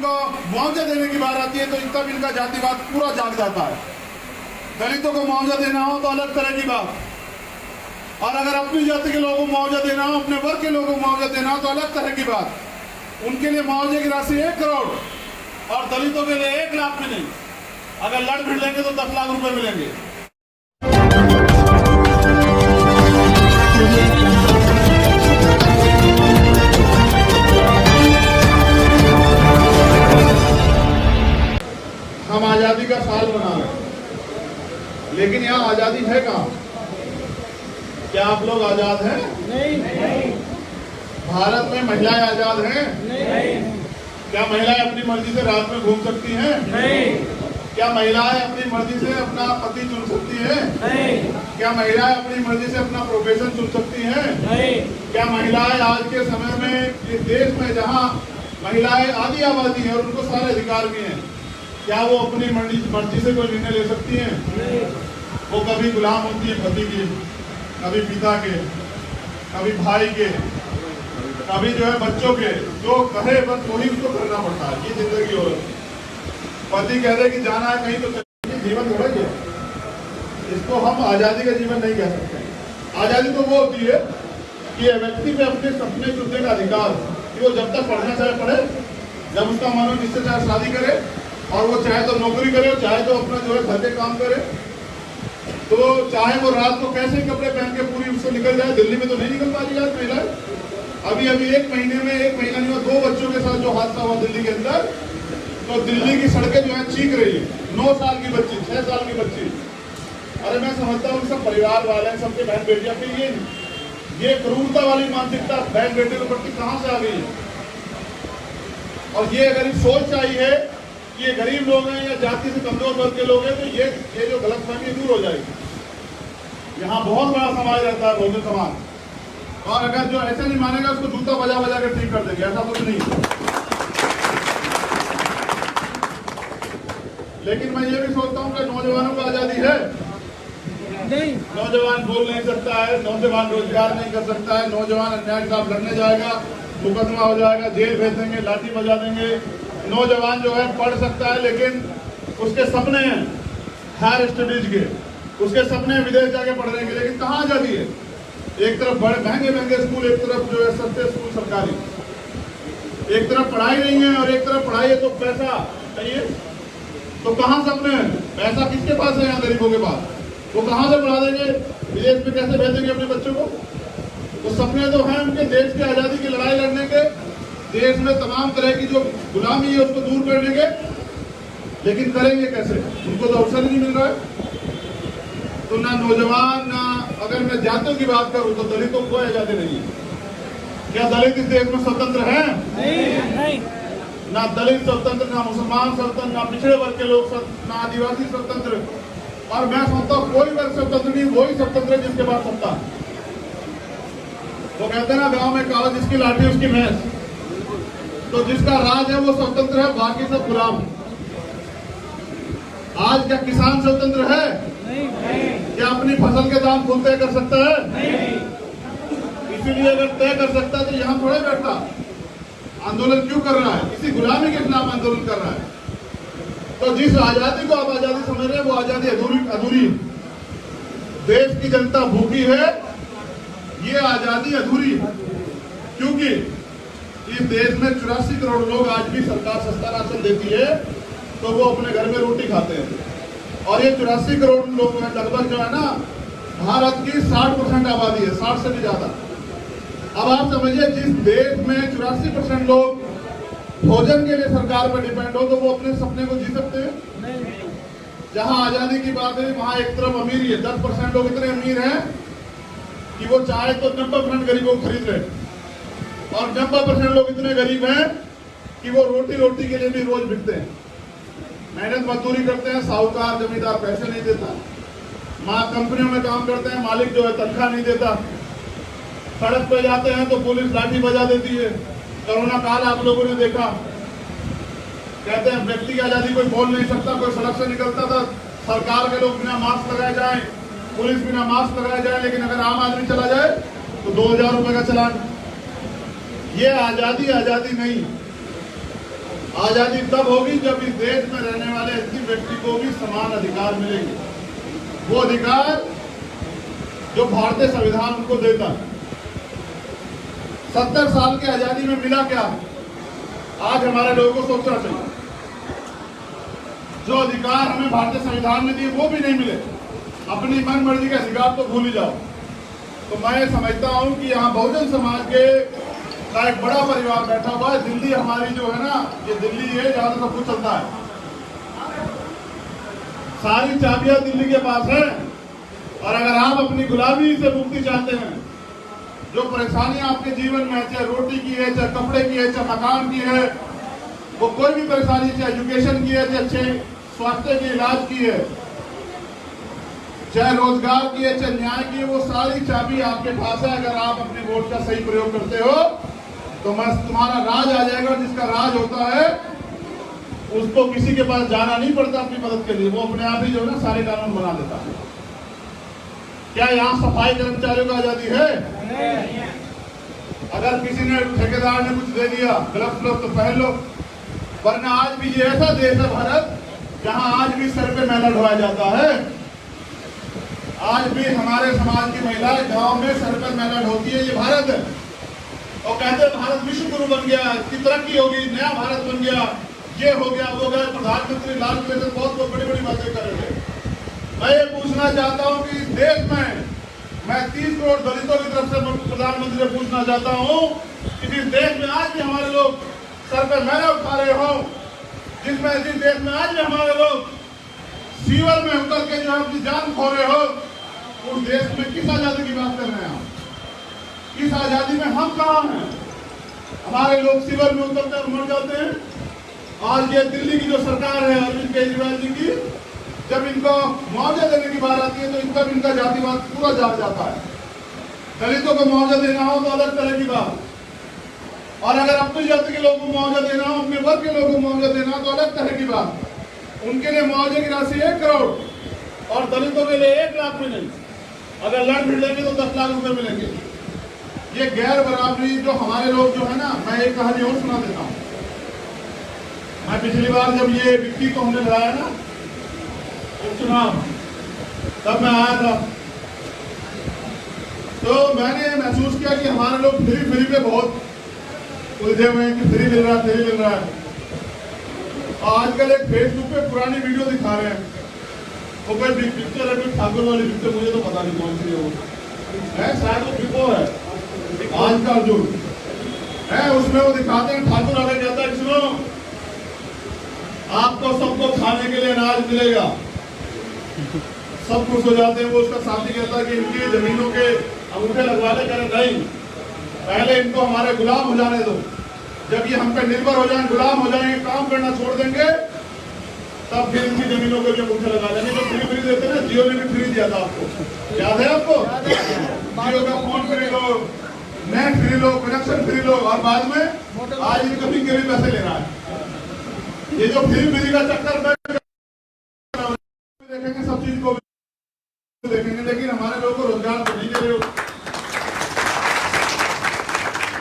इनको मुआवजा देने की बात आती है तो तब इनका जातिवाद पूरा जाग जाता है। दलितों को मुआवजा देना हो तो अलग तरह की बात, और अगर अपनी जाति के लोगों को मुआवजा देना हो, अपने वर्ग के लोगों को मुआवजा देना हो तो अलग तरह की बात। उनके लिए मुआवजे की राशि 1 करोड़ और दलितों के लिए 1 लाख भी नहीं। अगर लड़ भिड़ लेंगे तो 10 लाख रुपए मिलेंगे। हम आजादी का साल मना रहे हैं, लेकिन यहाँ आजादी है कहाँ? क्या आप लोग आजाद हैं? नहीं। भारत में महिलाएं आजाद हैं? नहीं। क्या महिलाएं अपनी मर्जी से रात में घूम सकती हैं? नहीं। क्या महिलाएं अपनी मर्जी से अपना पति चुन सकती हैं? नहीं। क्या महिलाएं अपनी मर्जी से अपना प्रोफेशन चुन सकती हैं? नहीं। क्या महिलाएं आज के समय में इस देश में जहाँ महिलाएं आधी आबादी है और उनको सारे अधिकार भी हैं, क्या वो अपनी मर्जी से कोई निर्णय ले सकती हैं? नहीं। वो कभी गुलाम होती है पति की, कभी पिता के, कभी भाई के, कभी जो है बच्चों के, जो कहे बस वही उसको करना पड़ता है। ये जिंदगी हो रही। पति कह दे कि जाना है कहीं तो जीवन थोड़ा ही है। इसको हम आजादी का जीवन नहीं कह सकते। आजादी तो वो होती है कि व्यक्ति में अपने सपने चुनने का अधिकार, कि वो जब तक पढ़ना चाहे पढ़े, जब उसका मन हो जिससे चाहे शादी करे, और वो चाहे तो नौकरी करे, चाहे तो अपना जो है घर के काम करे, तो चाहे वो रात को कैसे कपड़े पहन के पूरी उससे निकल जाए। दिल्ली में तो नहीं निकल पा रही आज महिला। अभी 1 महीने में 1 महीना नहीं हुआ, 2 बच्चों के साथ जो हादसा हुआ दिल्ली के अंदर, तो दिल्ली की सड़कें जो है चीख रही है। 9 साल की बच्ची, 6 साल की बच्ची। अरे मैं समझता हूँ सब परिवार वाले, सबके बहन बेटियां, फिर ये क्रूरता वाली मानसिकता बहन बेटे के प्रति कहाँ से आ गई है? और ये अगर सोच चाहिए कि ये गरीब लोग हैं या जाति से कमजोर वर्ग के लोग हैं, तो ये जो गलतफहमी दूर हो जाएगी। यहाँ बहुत बड़ा समाज रहता है, बहुजन समाज, और अगर जो ऐसे नहीं मानेगा उसको जूता बजा बजा कर ठीक कर देंगे, ऐसा कुछ नहीं। लेकिन मैं ये भी सोचता हूँ कि नौजवानों को आजादी है नहीं। नौजवान बोल नहीं सकता है, नौजवान रोजगार नहीं कर सकता है, नौजवान अन्याय के खिलाफ लड़ने जाएगा, मुकदमा हो जाएगा, जेल भेज देंगे, लाठी बजा देंगे। नौजवान जो है पढ़ सकता है, लेकिन उसके सपने हैं हायर स्टडीज के, उसके सपने विदेश जाके पढ़ने के, लेकिन कहाँ आजादी है? एक तरफ बड़े महंगे स्कूल, एक तरफ जो है सस्ते स्कूल सरकारी, एक तरफ पढ़ाई नहीं है और एक तरफ पढ़ाई है तो पैसा चाहिए। तो कहाँ सपने हैं? पैसा किसके पास है? यहाँ गरीबों के पास। वो कहाँ से पढ़ा देंगे? विदेश में कैसे भेजेंगे अपने बच्चों को? तो सपने तो हैं उनके देश की आजादी की लड़ाई लड़ने के, देश में तमाम तरह की जो गुलामी है उसको दूर करने के, लेकिन करेंगे कैसे? उनको तो अवसर नहीं मिल रहा है। तो ना नौजवान, ना अगर मैं जातियों की बात करूं तो दलितों को आजादी नहीं है। क्या दलित इस देश में स्वतंत्र हैं? नहीं। ना दलित स्वतंत्र, ना मुसलमान स्वतंत्र, ना पिछड़े वर्ग के लोग, ना आदिवासी स्वतंत्र, और मैं समझता हूँ कोई वर्ग स्वतंत्र नहीं, वही स्वतंत्र है जिसके पास सत्ता। वो कहते हैं ना गाँव में कहा जिसकी लाठी उसकी भैंस। तो जिसका राज है वो स्वतंत्र है, बाकी सब गुलाम। आज क्या किसान स्वतंत्र है? नहीं। क्या अपनी फसल के दाम खुद तय कर सकता है? नहीं। इसीलिए अगर तय कर सकता तो यहाँ थोड़े बैठता। आंदोलन क्यों कर रहा है? इसी गुलामी के खिलाफ आंदोलन कर रहा है। तो जिस आजादी को आप आजादी समझ रहे हैं वो आजादी अधूरी। देश की जनता भूखी है, ये आजादी अधूरी, क्योंकि इस देश में 84 करोड़ लोग आज भी सरकार सस्ता राशन देती है तो वो अपने घर में रोटी खाते हैं, और ये 84 करोड़ लोग लगभग जो है ना भारत की 60% आबादी है, 60 से भी ज्यादा। अब आप समझिए जिस देश में 84% लोग भोजन के लिए सरकार पर डिपेंड हो, तो वो अपने सपने को जी सकते हैं? जहां आजादी की बात है वहां एक तरफ अमीरी है, 10% लोग इतने अमीर हैं कि वो चाहे तो 90% गरीबों को खरीद रहे, और 90% लोग इतने गरीब हैं कि वो रोटी के लिए भी रोज बिकते हैं, मेहनत मजदूरी करते हैं, साहूकार जमींदार पैसे नहीं देता, कंपनियों में काम करते हैं, मालिक जो है तनख्वाह नहीं देता, सड़क पे जाते हैं तो पुलिस लाठी बजा देती है। कोरोना काल आप लोगों ने देखा, कहते हैं व्यक्ति की आजादी कोई बोल नहीं सकता, कोई सड़क से निकलता था, सरकार के लोग बिना मास्क लगाए जाए, पुलिस बिना मास्क लगाए जाए, लेकिन अगर आम आदमी चला जाए तो 2000 रुपए का चालान। ये आजादी नहीं। आजादी तब होगी जब इस देश में रहने वाले किसी व्यक्ति को भी समान अधिकार मिलेंगे। वो अधिकार जो भारतीय संविधान उनको देता है। 70 साल की आजादी में मिला क्या? आज हमारे लोगों को सोचना चाहिए। जो अधिकार हमें भारतीय संविधान ने दिए वो भी नहीं मिले, अपनी मन मर्जी का अधिकार तो भूल ही जाओ। तो मैं समझता हूं कि यहाँ बहुजन समाज के का एक बड़ा परिवार बैठा हुआ है। दिल्ली हमारी जो है ना, ये दिल्ली है जहां सब कुछ चलता है। सारी चाबियां दिल्ली के पास है। और अगर आप अपनी गुलामी से मुक्ति चाहते हैं, जो परेशानियां आपके जीवन में है, चाहे रोटी की है, चाहे कपड़े की है, चाहे मकान की है, वो कोई भी परेशानी, चाहे एजुकेशन की है, चाहे अच्छे स्वास्थ्य के इलाज की है, चाहे रोजगार की है, चाहे न्याय की है, वो सारी चाबी आपके पास है। अगर आप अपने वोट का सही प्रयोग करते हो तो बस तुम्हारा राज आ जाएगा। जिसका राज होता है उसको किसी के पास जाना नहीं पड़ता अपनी मदद के लिए, वो अपने आप ही जो है ना सारे कानून बना देता है। क्या यहाँ सफाई कर्मचारियों को आजादी है? अगर किसी ने ठेकेदार ने कुछ दे दिया, ग्लव्स लो तो पहन लो, वरना आज भी ये ऐसा देश है भारत जहां आज भी सर पे मैला ढोया जाता है। आज भी हमारे समाज की महिलाएं गांव में सर पर मैला ढोती है। ये भारत है और कहते हैं भारत विश्व गुरु बन गया, इसकी तरक्की होगी, नया भारत बन गया, ये हो गया, वो गया। प्रधानमंत्री लाल किले बहुत बड़ी बड़ी बातें कर रहे हैं। मैं ये पूछना चाहता हूं कि इस देश में मैं 30 करोड़ दलितों की तरफ से प्रधानमंत्री से पूछना चाहता हूं कि जिस देश में आज भी हमारे लोग सर पर मैला उठा रहे हो, जिस देश में आज भी हमारे लोग सीवर में उतर के जो अपनी जान खो रहे हो, उस देश में किस आजादी की बात कर रहे हैं आप? किस आजादी में हम कहाँ हैं? हमारे लोग सीवर में उतरते और मर जाते हैं। आज ये दिल्ली की जो सरकार है अरविंद केजरीवाल जी की, जब इनको मुआवजा देने की बात आती है तो इनका भी इनका जातिवाद पूरा जाग जाता है। दलितों को मुआवजा देना हो तो अलग तरह की बात, और अगर अपनी जाति के लोगों को मुआवजा देना हो, अपने वर्ग के लोगों को मुआवजा देना हो तो अलग तरह की बात। उनके लिए मुआवजे की राशि 1 करोड़ और दलितों के लिए 1 लाख मिलेंगे। अगर लड़ भिड़ लेंगे तो 10 लाख रुपए मिलेंगे। ये गैर बराबरी जो हमारे लोग जो है ना, मैं एक कहानी और सुना देता हूँ। मैं पिछली बार जब ये विक्की को हमने लगाया ना चुनाव, तब मैं आया था, तो मैंने महसूस किया कि हमारे लोग फ्री पे बहुत उलझे हुए हैं कि फ्री मिल रहा है। आजकल एक फेसबुक पे पुरानी वीडियो दिखा रहे हैं, वो कोई बिग पिक्चर है, कोई ठाकुर वाली पिक्चर, मुझे तो पता नहीं कौन सी है वो है, शायद वो बिको है आज का अर्जुन है। उसमें वो दिखाते हैं, ठाकुर आगे कहता है सुनो आपको सबको खाने के लिए अनाज मिलेगा, सब खुश हो जाते हैं। वो उसका साथी कहता है कि इनकी जमीनों के अंगूठे लगवा ले, करे नहीं, पहले इनको हमारे गुलाम हो जाने दो, जब ये हम पे निर्भर हो जाएं, गुलाम हो जाएंगे, काम करना छोड़ देंगे, तब फिर इनकी जमीनों के भी अंगूठे लगा देंगे। जो फ्री देते हैं ना, जियो ने भी फ्री दिया था आपको, याद है आपको? जियो का फोन फ्री लो, नेट फ्री लो, कनेक्शन फ्री लो, और बाद में आज इनको भी पैसे ले रहा है। ये जो फ्री का चक्कर देखेंगे, सब चीज को देखेंगे, लेकिन हमारे लोगों को रोजगार तो नहीं दे रहे हो।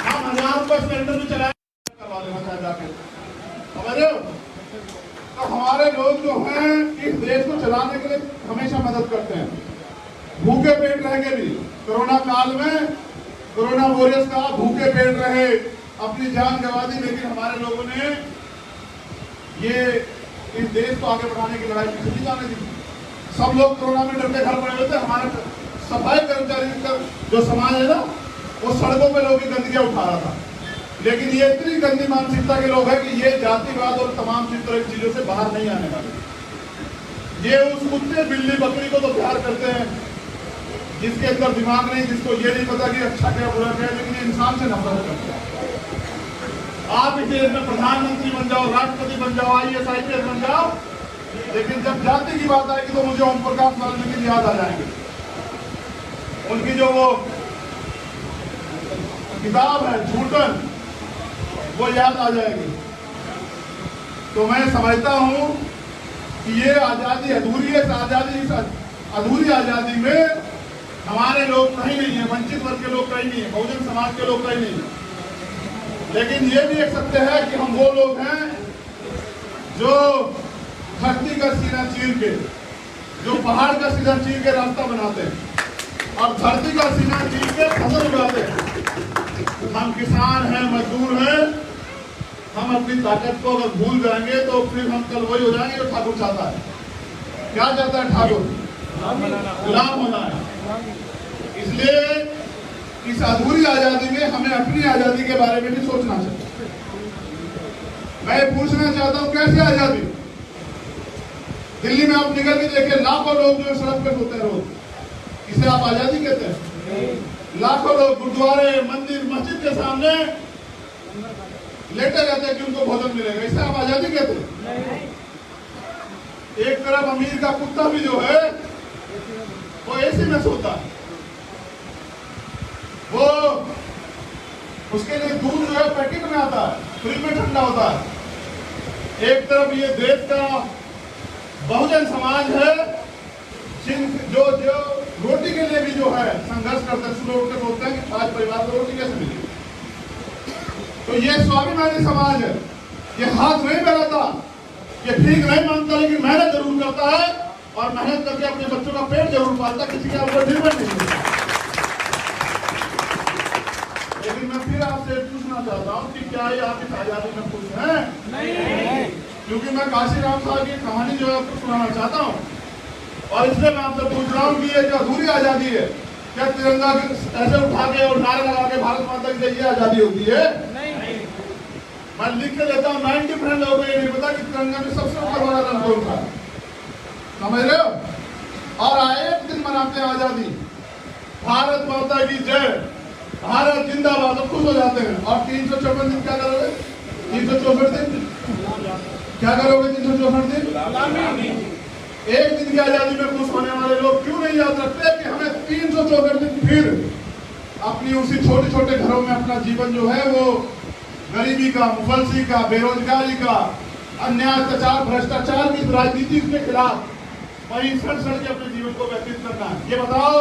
हम 1000 रुपए सिलेंडर भी चलाए करवा देना चाहे जाके, समझ रहे हो? तो हमारे लोग जो हैं इस देश को चलाने के लिए हमेशा मदद करते हैं। भूखे पेट रह के भी कोरोना काल में कोरोना वॉरियर्स का भूखे पेट रहे, अपनी जान गंवा दी, लेकिन हमारे लोगों ने ये इस देश को आगे बढ़ाने की लड़ाई पीछे नहीं जाने दी। सब लोग कोरोना में डर के घर पड़े हुए थे। हमारे सफाई कर्मचारी का जो समाज है ना, वो सड़कों पे लोगों की गंदगियां उठा रहा था, लेकिन ये इतनी गंदी मानसिकता के लोग हैं कि ये जातिवाद और तमाम तरह की चीजों से बाहर नहीं आने वाले। ये उस कुत्ते बिल्ली बकरी को तो प्यार करते हैं जिसके अंदर दिमाग नहीं, जिसको ये नहीं पता कि अच्छा क्या बुरा क्या, लेकिन ये इंसान से नफरत करते हैं। आप इस देश में प्रधानमंत्री बन जाओ, राष्ट्रपति बन जाओ, IAS IPS बन जाओ, लेकिन जब जाति की बात आएगी तो मुझे ओम प्रकाश वाल्मीकि याद आ जाएंगे। उनकी जो वो किताब है झूठन, वो याद आ जाएगी। तो मैं समझता हूं कि ये आजादी अधूरी है। अधूरी आजादी में हमारे लोग कहीं नहीं है, वंचित वर्ग के लोग कहीं नहीं है, बहुजन समाज के लोग कहीं नहीं है। लेकिन ये भी एक सत्य है कि हम वो लोग हैं जो धरती का सीना चीर के, जो पहाड़ का सीना चीर के रास्ता बनाते हैं और धरती का सीना चीर के फसल उगाते हैं। हम किसान हैं, मजदूर हैं। हम अपनी ताकत को अगर भूल जाएंगे तो फिर हम कल वही हो जाएंगे जो ठाकुर चाहता है। क्या चाहता है ठाकुर? गुलाम होना है। इसलिए इस अधूरी आजादी में हमें अपनी आजादी के बारे में भी सोचना चाहिए। मैं पूछना चाहता हूं, कैसे आजादी? दिल्ली में आप निकल के देखिए, लाखों लोग जो सड़क पे सोते हैं रोज, इसे आप आजादी कहते हैं? लाखों लोग गुरुद्वारे, मंदिर, मस्जिद के सामने लेटे रहते हैं कि उनको भोजन मिलेगा, इसे आप आजादी कहते हैं? एक तरफ अमीर का कुत्ता भी जो है वो एसी में सोता है, वो उसके लिए दूध जो है पैकेट में आता है, फ्रिज में ठंडा होता है। एक तरफ ये देश का बहुजन समाज है जो रोटी के लिए भी जो है संघर्ष करते हैं। सुबह उठकर सोचते हैं कि आज परिवार को रोटी कैसे मिलेगी। तो ये स्वाभिमानी समाज है, ये हाथ नहीं बढ़ाता, ये भीख नहीं मांगता, लेकिन मेहनत जरूर करता है और मेहनत करके अपने बच्चों का पेट जरूर पालता, किसी के ऊपर निर्भर नहीं होता। लेकिन मैं फिर आपसे पूछना चाहता हूँ कि क्या ये आप इस आजादी में खुश हैं? नहीं। क्योंकि मैं काशीराम साहब की कहानी जो है आपको सुनाना चाहता हूँ और इसलिए मैं आपसे पूछ रहा हूँ कि ये जो अधूरी आजादी है, क्या तिरंगा ऐसे उठा के और नारे लगा के भारत माता की ये आजादी होती है? नहीं। मैं लिख के देता हूँ, 90% लोगों को ये नहीं पता कि तिरंगा में सबसे ऊपर वाला रंग कौन था। समझ रहे हो? और आए एक दिन मनाते हैं आजादी, भारत माता की जय, भारत जिंदाबाद, तो खुश हो जाते हैं। और 354 दिन क्या करोगे? 364 दिन क्या करोगे? 364 दिन एक दिन की आजादी में खुश होने वाले लोग क्यों नहीं याद रखते कि हमें 364 दिन फिर अपनी उसी छोटे छोटे घरों में अपना जीवन जो है वो गरीबी का, मुफलसी का, बेरोजगारी का, अन्याय, अत्याचार, भ्रष्टाचार की राजनीति के खिलाफ वहीं सड़ के अपने जीवन को व्यतीत करना है। ये बताओ,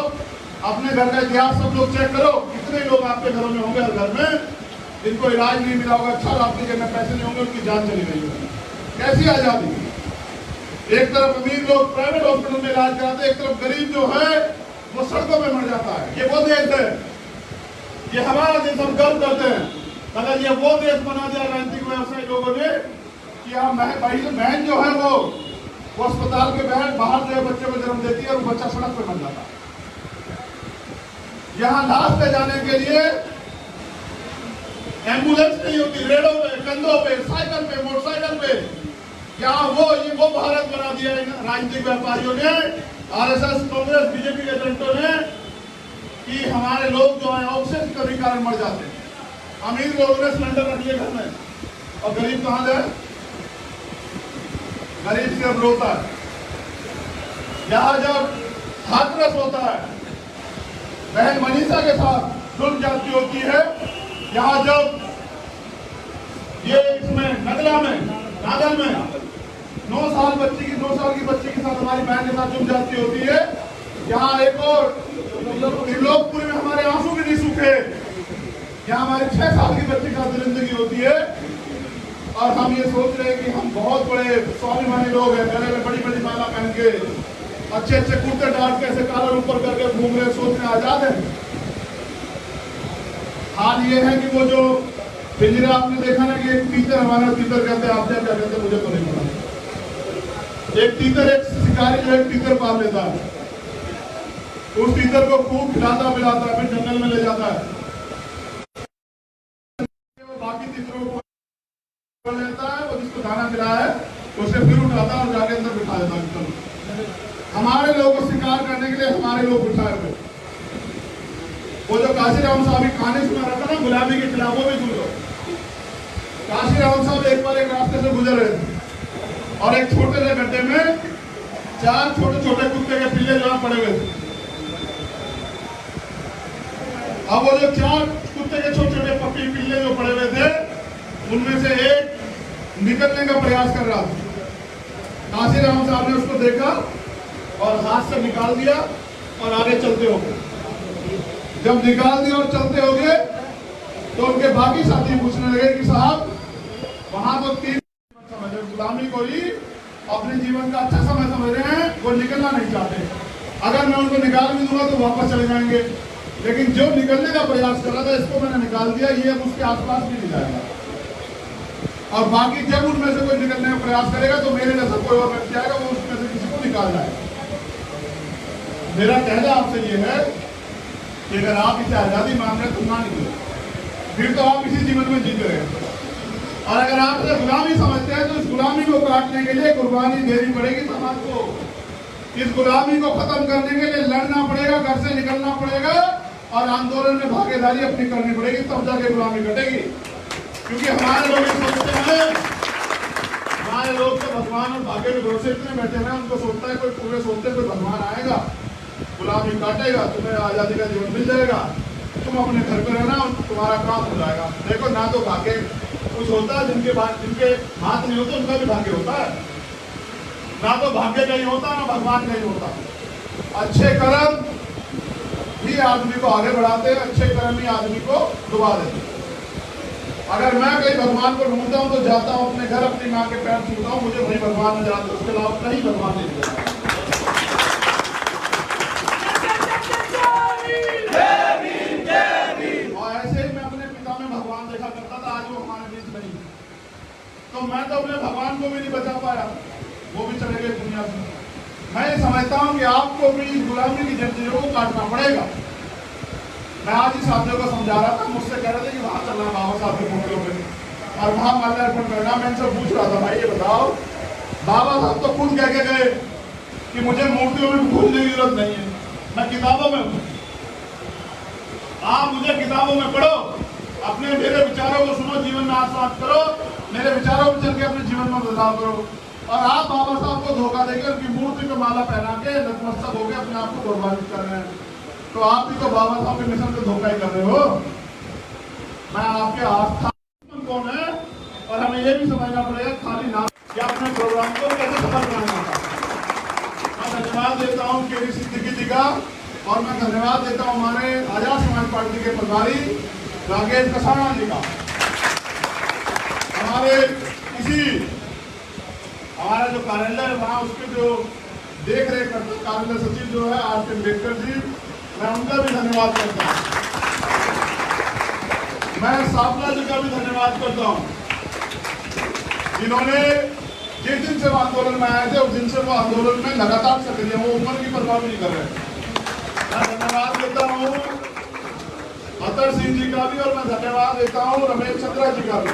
अपने घर का इतिहास सब लोग चेक करो, कितने लोग आपके घरों में होंगे, हर घर में, जिनको इलाज नहीं मिला होगा, अच्छा इलाज करने पैसे नहीं होंगे, उनकी जान चली गई होगी। कैसी आजादी? एक तरफ अमीर लोग प्राइवेट हॉस्पिटल में इलाज कराते हैं, एक तरफ गरीब जो है वो सड़कों पे मर जाता है। ये वो देश है, ये हमारा देश, हम गर्व करते हैं। अगर ये वो देश बना दिया राजनीतिक व्यवसायी लोगों ने कि हम बहन जो है वो अस्पताल के बाहर जो है बच्चे को जन्म देती है और बच्चा सड़क पे मर जाता है। यहाँ लाश ले जाने के लिए एम्बुलेंस नहीं होती, रेड़ों पे, कंधों पे, साइकिल पे, मोटरसाइकिल पे। यहाँ ये वो भारत बना दिया है राजनीतिक व्यापारियों ने, आरएसएस, कांग्रेस, बीजेपी के एजेंटों ने, कि हमारे लोग जो है ऑक्सीजन के कारण मर जाते हैं। अमीर लोगों ने सिलेंडर रख लिए घर में और गरीब कहाँ जाए? गरीब सिर्फ रोता है। यहाँ जब हाथरस होता है, बहन मनीषा के साथ जुल्म जाती होती है, यहाँ जब ये इसमें नागल में 9 साल की बच्ची के साथ हमारी बहन के साथ जुल्म जाती होती है, यहाँ एक और त्रिलोकपुरी में हमारे आंसू भी नहीं सूखे, यहाँ हमारे 6 साल की बच्ची के साथ जिंदगी होती है। और हम ये सोच रहे हैं कि हम बहुत बड़े स्वाभिमानी लोग हैं, गले में बड़ी बड़ी माला पहन के, अच्छे अच्छे कुर्ते डाल के, ऐसे कॉलर ऊपर करके घूम रहे, सोच रहे आजाद है। हाल ये है कि वो जो पिंजरा आपने देखा ना कि एक तीतर, हमारा तीतर कहते हैं, आप क्या कहते हैं मुझे तो नहीं पता। एक तीतर, एक शिकारी जो है तीतर पाल लेता है, उस तीतर को खूब खिलाता पिलाता है, फिर जंगल में ले जाता है, बाकी तीतरों को लेता है, वो जिसको दाना खिलाया है उसे फिर उठाता है और जाके अंदर बिठा देता है। हमारे लोगों को शिकार करने के लिए हमारे लोग बिठाए हुए। वो जो काशीराम साहब की कहानी सुना रहा था ना गुलामी के खिलाफ, वो भी सुन लो। काशीराम साहब एक बार एक रास्ते से गुजर रहे थे और एक छोटे से गड्ढे में 4 छोटे छोटे कुत्ते के पिल्ले जहाँ पड़े हुए थे। अब वो जो 4 कुत्ते के छोटे छोटे पप्पी पिल्ले जो पड़े हुए थे, उनमें से एक निकलने का प्रयास कर रहा था। काशीराम साहब ने उसको देखा और हाथ से निकाल दिया और आगे चलते हो गए। जब निकाल दिया और चलते हो गए तो उनके बाकी साथी पूछने लगे कि साहब वहां तो 3 गुलामी को ही अपने जीवन का अच्छा समय समझ रहे हैं, वो निकलना नहीं चाहते। अगर मैं उनको निकाल भी दूंगा तो वापस चले जाएंगे, लेकिन जो निकलने का प्रयास कर रहा था इसको मैंने निकाल दिया, ये अब उसके आसपास भी नहीं जाएगा। और बाकी जब उनमें से कोई निकलने का प्रयास करेगा तो मेरे जैसा कोई और व्यक्ति आएगा, वो उसमें से किसी को निकाल जाएगा। मेरा कहना आपसे ये है कि अगर आप इसे आजादी मान रहे तो ना निकले, फिर तो आप इसी जीवन में जीते रहे। और अगर आप इसे गुलामी समझते हैं तो इस गुलामी को काटने के लिए कुर्बानी देनी पड़ेगी समाज को। इस गुलामी को खत्म करने के लिए लड़ना पड़ेगा, घर से निकलना पड़ेगा और आंदोलन में भागीदारी अपनी करनी पड़ेगी, तब जाके गुलामी कटेगी। क्योंकि हमारे लोग सोचते हैं, हमारे लोग तो भगवान और भाग्य के भरोसे इतने बैठे हैं, उनको सोचता है कोई पूरे सोचते कोई भगवान आएगा, गुलामी काटेगा, तुम्हें आजादी का जीवन मिल जाएगा, तुम अपने घर पे रहना और तुम्हारा काम हो जाएगा। देखो ना तो भाग्य कुछ होता है, जिनके हाथ नहीं होते उनका भी भाग्य होता है। ना तो भाग्य कहीं होता, ना भगवान कहीं होता। अच्छे कर्म ही आदमी को आगे बढ़ाते हैं, अच्छे कर्म ही आदमी को डुबा देते हैं। अगर मैं कहीं भगवान को ढूंढता हूँ तो जाता हूँ अपने घर, अपनी माँ के पैर छूता हूँ, मुझे वही भगवान नजर आता है, उसके अलावा कहीं भगवान नहीं नजर आता। और ऐसे ही मैं अपने पिता में भगवान देखा करता था, आज वो हमारे बीच नहीं। तो मैं तो अपने भगवान को भी नहीं बचा पाया, वो भी चले गए दुनिया से। मैं समझता हूँ कि आपको भी इस गुलामी की जंजीरों को काटना पड़ेगा। मैं आज ही साथियों को समझा रहा था, मुझसे कह रहे थे कि वहां चलना है बाबा साहब के मूर्तियों पे और वहां माल्यार्पण करना। मैं इनसे पूछ रहा था, भाई ये बताओ, बाबा साहब तो खुद कह के गए कि मुझे मूर्तियों में भूलने की जरूरत नहीं है, मैं किताबों में हूँ। आप मुझे किताबों में पढ़ो, अपने मेरे विचारों को सुनो, जीवन में आत्मसात करो, मेरे विचारों पर चल के अपने जीवन में बदलाव करो। और आप बाबा साहब को धोखा देकर उनकी मूर्ति को माला पहना के नतमस्तक होकर अपने आप को गौरवान्वित कर रहे हैं, तो आप भी तो बाबा साहब के मिशन से धोखा ही कर रहे हो। मैं आपके आस्था कौन है, और हमें ये भी समझना पड़ेगा खाली नाम कि अपने प्रोग्राम को कैसे सफल बनाना था। मैं धन्यवाद देता हूँ केवी सिद्दीकी जी का, और मैं धन्यवाद देता हूँ हमारे आजाद समाज पार्टी के प्रभारी राकेश कसाना जी का। हमारा जो कार्यालय है वहाँ उसके जो देख रेख करते कार्यालय सचिव जो है आर.के. अम्बेडकर जी, मैं उनका भी धन्यवाद करता हूँ। मैं सापला जी का भी धन्यवाद करता हूँ, जिन्होंने जिस दिन से वो आंदोलन में आए थे उस दिन से वो आंदोलन में लगातार सक्रिय, वो उम्र की परवाह नहीं कर रहे। मैं धन्यवाद देता हूँ अतर सिंह जी का भी, और मैं धन्यवाद देता हूँ रमेश चंद्रा जी का भी।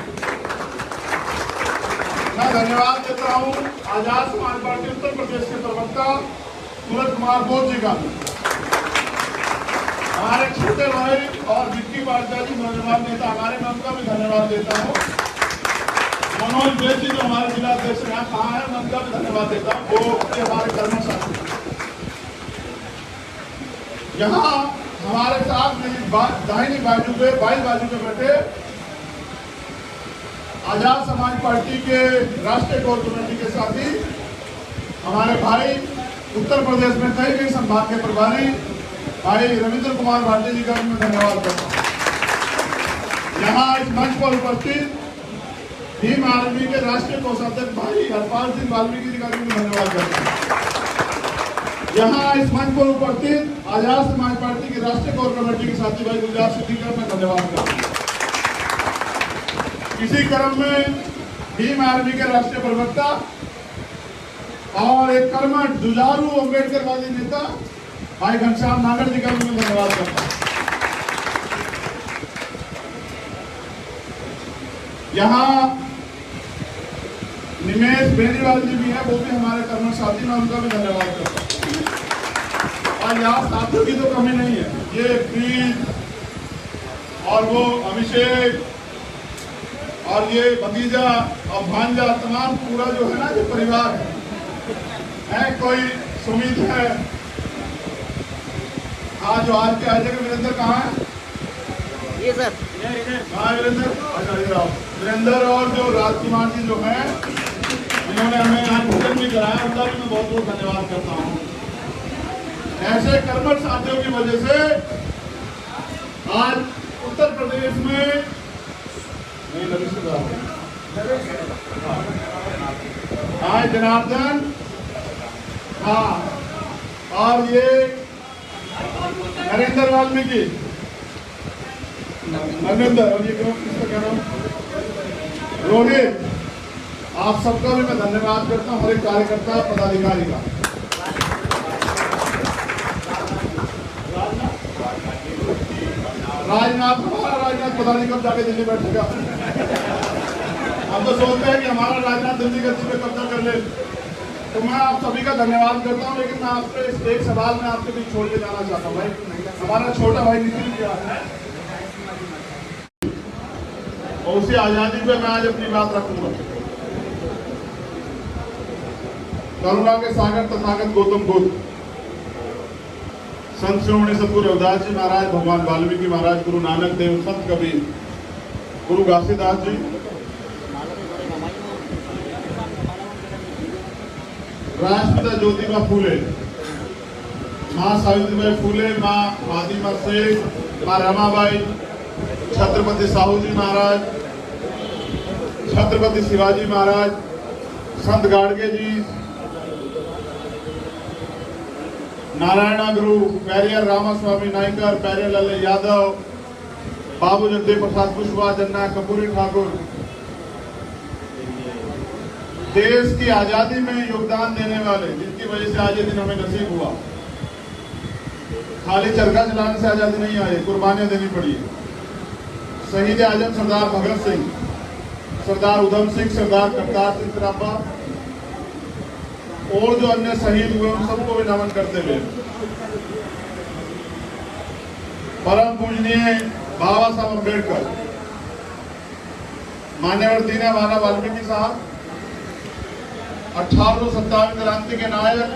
मैं धन्यवाद देता हूँ आजाद समाज पार्टी उत्तर प्रदेश के प्रवक्ता सूरज कुमार बोस जी का भी। हमारे छोटे भाई और विक्की पाठशाह जी नौजवान नेता हमारे, मैं उनका भी धन्यवाद देता हूँ। मनोज बेस जी जो हमारे जिला अध्यक्ष यहाँ कहाँ है, मैं उनका भी धन्यवाद देता हूँ, वो हमारे कर्म साथी। यहाँ हमारे साथ मेरी दाहिनी बाजू पे बाई बाजू पे बैठे आजाद समाज पार्टी के राष्ट्रीय कोर कमेटी के साथी हमारे भाई उत्तर प्रदेश में कई संभाग के प्रभारी भाई रविंद्र कुमार भाटी जी का भी मैं धन्यवाद करता हूँ। यहाँ इस मंच पर उपस्थित भीम आर्मी के राष्ट्रीय कोषाध्यक्ष भाई हरपाल सिंह वाल्मीकि जी का भी धन्यवाद करता हूँ। यहाँ इस मंच पर उपस्थित आजाद समाज पार्टी की राष्ट्रीय कोर कमेटी के साथी भाई गुलजार सिद्दीकी का मैं धन्यवाद करता हूँ। इसी क्रम में भीम आर्मी के राष्ट्रीय प्रवक्ता और एक कर्मठ जुझारू अम्बेडकरवादी नेता भाई घनश्याम नागर जी का भी मैं धन्यवाद करता हूँ। यहाँ निमेश बेनीवाल जी भी है, वो भी हमारे कर्मठ साथी, मैं उनका भी धन्यवाद करता हूँ। और यहाँ साथियों की तो कमी नहीं है, ये प्रीत और वो अभिषेक और ये भतीजा और भांजा, तमाम पूरा जो है ना जो परिवार है, कोई सुमित है, आज जो आज के आज वीरेंद्र कहाँ है? ये सर कहाँ है वीरेंद्र? अच्छा इधर आओ। वीरेंद्र और जो राजकुमार जी जो हैं, इन्होंने हमें यहाँ भोजन भी कराया, उनका भी मैं बहुत बहुत धन्यवाद करता हूँ। ऐसे कर्मठ साथियों की वजह से आज उत्तर प्रदेश में नहीं भाई जनार्दन, हाँ, और ये नरेंद्र वाल्मीकि, नरेंद्र, और ये किसका कह रहा हूँ, रोहित, आप सबका भी मैं धन्यवाद करता हूँ, हर एक कार्यकर्ता पदाधिकारी का। राजनाथ, हमारा राजनाथ पता नहीं कब जाके दिल्ली बैठेगा। हम तो सोचते हैं कि हमारा राजनाथ दिल्ली गद्दी पे कब्जा कर ले। तो मैं आप सभी का धन्यवाद करता हूँ, लेकिन मैं आपसे एक सवाल में आपके बीच छोड़ के जाना चाहता हूँ। भाई, हमारा छोटा भाई नितिन क्या है, और उसी आजादी पे मैं आज अपनी बात रखूंगा। करुणा के सागर तथागत गौतम बुद्ध, संत श्रोमणी सतगुरु रविदास जी महाराज, भगवान वाल्मीकि महाराज, गुरु नानक देव, संत कबीर, गुरु घासीदास जी, राष्ट्रपिता ज्योतिबा फूले, माँ सावित्रीबाई फूले, माँ फातिमा शेख, माँ रमाबाई, छत्रपति साहू जी महाराज, छत्रपति शिवाजी महाराज, संत गाड़गे जी, नारायणा गुरु, पेरियर रामास्वामी नायकर, पेरियर लल्ले यादव, बाबू जगदेव प्रसाद कुशवाहा, जन्ना कपूरी ठाकुर, देश की आजादी में योगदान देने वाले, जिनकी वजह से आज ये दिन हमें नसीब हुआ। खाली चरखा चलाने से आजादी नहीं आई, कुर्बानियां देनी पड़ी। शहीद आजम सरदार भगत सिंह, सरदार उधम सिंह, सरदार करतार सिंह सराभा और जो अन्य शहीद हुए उन सबको भी नमन करते हुए परम पूजनीय बाबा साहब अम्बेडकर, मान्यवर दीनदयाल वाल्मीकि साहब, 1857 क्रांति के नायक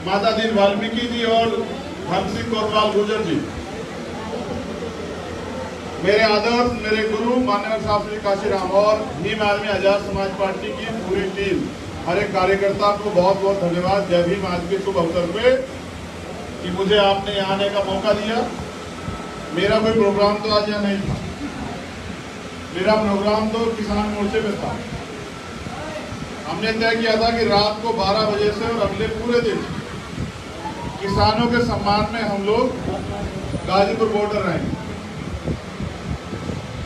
माता दीन वाल्मीकि जी और धनसिंह कोतवाल गुर्जर जी, मेरे आदर्श, मेरे गुरु मान्यवर साहब श्री काशीराम और भीम आर्मी आजाद समाज पार्टी की पूरी टीम, हर एक कार्यकर्ता को बहुत बहुत धन्यवाद। जय भीम। आज के शुभ अवसर पे कि मुझे आपने यहाँ आने का मौका दिया। मेरा कोई प्रोग्राम तो आज यहाँ नहीं था, मेरा प्रोग्राम तो किसान मोर्चे में था। हमने तय किया था कि रात को 12 बजे से और अगले पूरे दिन किसानों के सम्मान में हम लोग गाजीपुर बॉर्डर रहेंगे।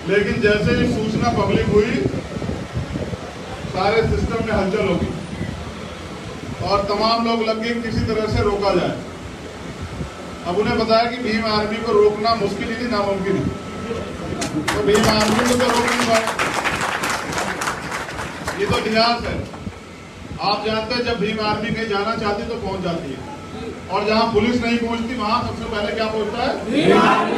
लेकिन जैसे ही सूचना पब्लिक हुई, सारे सिस्टम में हलचल होगी और तमाम लोग लग गए किसी तरह से रोका जाए। अब उन्हें बताया कि भीम आर्मी को रोकना मुश्किल ही नहीं, नामुमकिन है, तो भीम आर्मी को तो रोक नहीं पाए। ये तो इतिहास है। आप जानते हैं जब भीम आर्मी कहीं जाना चाहती तो पहुंच जाती है, और जहां पुलिस नहीं पहुंचती वहां सबसे पहले क्या पहुंचता है, भीम आर्मी।